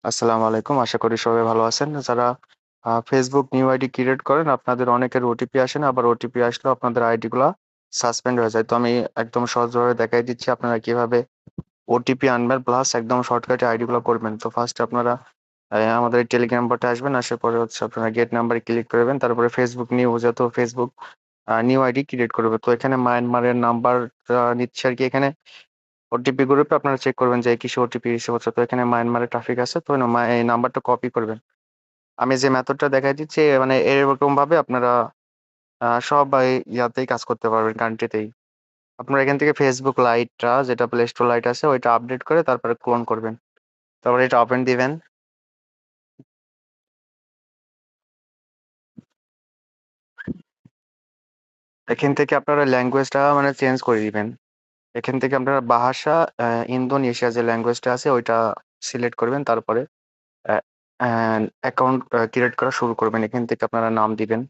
আসসালামু আলাইকুম। আশা করি সবাই ভালো আছেন। যারা Facebook নিউ আইডি ক্রিয়েট করেন, আপনাদের অনেকের ওটিপি আসে না, আবার ওটিপি আসলেও আপনাদের আইডি গুলা সাসপেন্ড হয়ে যায়। তো আমি একদম সহজভাবে দেখাই দিচ্ছি আপনারা কিভাবে ওটিপি আনবেন প্লাস একদম শর্টকাটে আইডি গুলো করবেন। তো ফার্স্ট আপনারা আমাদের টেলিগ্রাম বটে আসবেন, আসার পরে হচ্ছে আপনারা গেট নাম্বারে ক্লিক করবেন। তারপরে Facebook নিউ, যেহেতু Facebook নিউ আইডি ক্রিয়েট করবে, তো এখানে মায়ানমারের নাম্বার নিচ্ছে আর কি। এখানে ওটিপি গ্রুপে আপনারা চেক করবেন যে কিসে ওটিপি রিসিভ হচ্ছে। তো এখানে মায়ানমারের ট্রাফিক আছে, তো এই নাম্বারটা কপি করবেন। আমি যে মেথডটা দেখাই দিচ্ছি, মানে এরকম ভাবে আপনারা সব ইয়াতেই কাজ করতে পারবেন, কান্ট্রিতেই। আপনারা এখান থেকে ফেসবুক লাইটটা, যেটা প্লে স্টোর লাইট আছে, ওইটা আপডেট করে তারপরে ক্লোন করবেন। তারপরে এটা ওপেন দিবেন। এখান থেকে আপনারা ল্যাঙ্গুয়েজটা মানে চেঞ্জ করে দিবেন। এখান থেকে আপনারা ভাষা ইন্দোনেশিয়া যে ল্যাঙ্গুয়েজটা আছে ওইটা সিলেক্ট করবেন। তারপরে অ্যাকাউন্ট ক্রিয়েট করা শুরু করবেন। এখান থেকে আপনারা নাম দিবেন।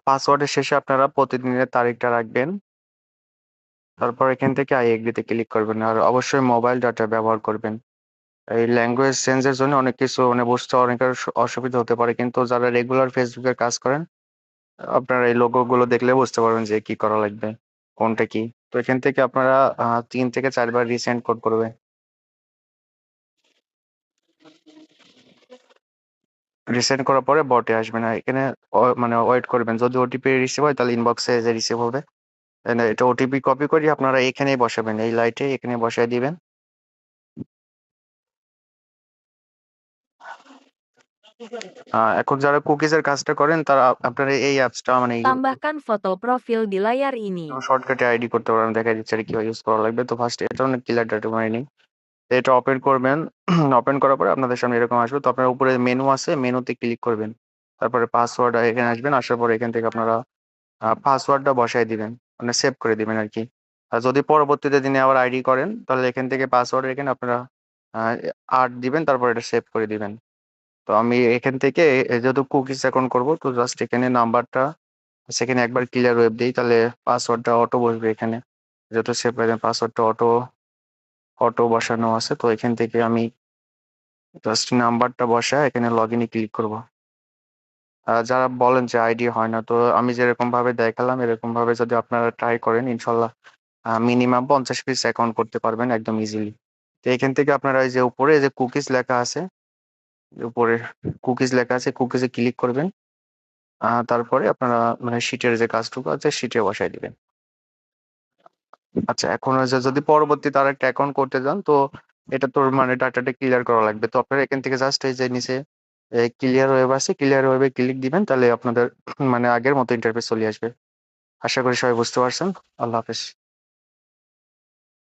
পাসওয়ার্ডের শেষে আপনারা প্রতিদিনের তারিখটা রাখবেন। তারপর এখান থেকে আই এগ্রি তে ক্লিক করবেন, আর অবশ্যই মোবাইল ডাটা ব্যবহার করবেন। এই ল্যাঙ্গুয়েজ চেঞ্জের জন্য অনেক কিছু মানে বুঝতে অনেকের অসুবিধা হতে পারে, কিন্তু যারা রেগুলার ফেসবুকে কাজ করেন, আপনারা এই লোগো গুলো দেখলে বুঝতে পারবেন যে কি করা লাগবে, কোনটা কি। তো এখান থেকে আপনারা 3 থেকে 4 বার রিসেন্ড কোড করবে। রিসেন্ড করার পরে বটে আসবে না এখানে, মানে ওয়েট করবেন। যদি ওটিপি রিসিভ হয় তাহলে ইনবক্সে যে রিসিভ হবে। এটা ওটিপি কপি করে আপনারা এখানেই বসাবেন, এই লাইটে এখানে বসায় দিবেন। এখন যারা কুকিজের কাজটা করেন, তারা আপনারা এই অ্যাপসটা মানে Tambahkan foto profil di layar ini. শর্টকাটে আইডি করতে পারবেন। দেখা দিচ্ছে আর কিভাবে ইউজ করা লাগবে। তো ফার্স্ট এটা অনেক ক্লিয়ার ডাটা মাইনিং, এটা ওপেন করবেন। ওপেন করার পরে আপনাদের সামনে এরকম আসবে। তো আপনার উপরে মেনু আছে, মেনুতে ক্লিক করবেন। তারপরে পাসওয়ার্ড এখানে আসবেন, আসার পরে এখান থেকে আপনারা পাসওয়ার্ডটা বসাই দিবেন, মানে সেভ করে দিবেন আর কি। আর যদি পরবর্তীতে দিনে আবার আইডি করেন, তাহলে এখান থেকে পাসওয়ার্ড এখানে আপনারা 8 দিবেন, তারপর এটা সেভ করে দিবেন। তো আমি এখান থেকে যেহেতু কুকিজ অ্যাকাউন্ট করবো, তো জাস্ট এখানে নাম্বারটা সেখানে একবার ক্লিয়ার ওয়েব দিই, তাহলে পাসওয়ার্ডটা অটো বসবে এখানে। যেহেতু সেভ করে পাসওয়ার্ডটা অটো অটো বসানো আছে, তো এখান থেকে আমি জাস্ট নাম্বারটা বসায় এখানে লগ ইনে ক্লিক করবো। যারা বলেন যে আইডি হয় না, তো আমি যেরকম ভাবে দেখালাম এরকম ভাবে যদি আপনারা ট্রাই করেন, ইনশাল্লাহ মিনিমাম 50 পিস অ্যাকাউন্ট করতে পারবেন একদম ইজিলি। তো এখান থেকে আপনারা এই যে উপরে যে কুকিজ লেখা আছে, উপরে কুকিজ লেখা আছে, কুকিজে ক্লিক করবেন। তারপরে আপনারা মানে শিটের যে কাজটুকু আছে শিটে বসাই দিবেন। আচ্ছা, এখন হচ্ছে যদি পরবর্তীতে আর একটা অ্যাকাউন্ট করতে যান, তো এটা তোর মানে ডাটাটা ক্লিয়ার করা লাগবে। তো আপনারা এখান থেকে জাস্ট এই যে নিচে ক্লিয়ার ওয়েব আছে, ক্লিয়ার ওয়েবে ক্লিক দিবেন, তাহলে আপনাদের মানে আগের মতো ইন্টারফেস চলে আসবে। আশা করি সবাই বুঝতে পারছেন। আল্লাহ হাফেজ।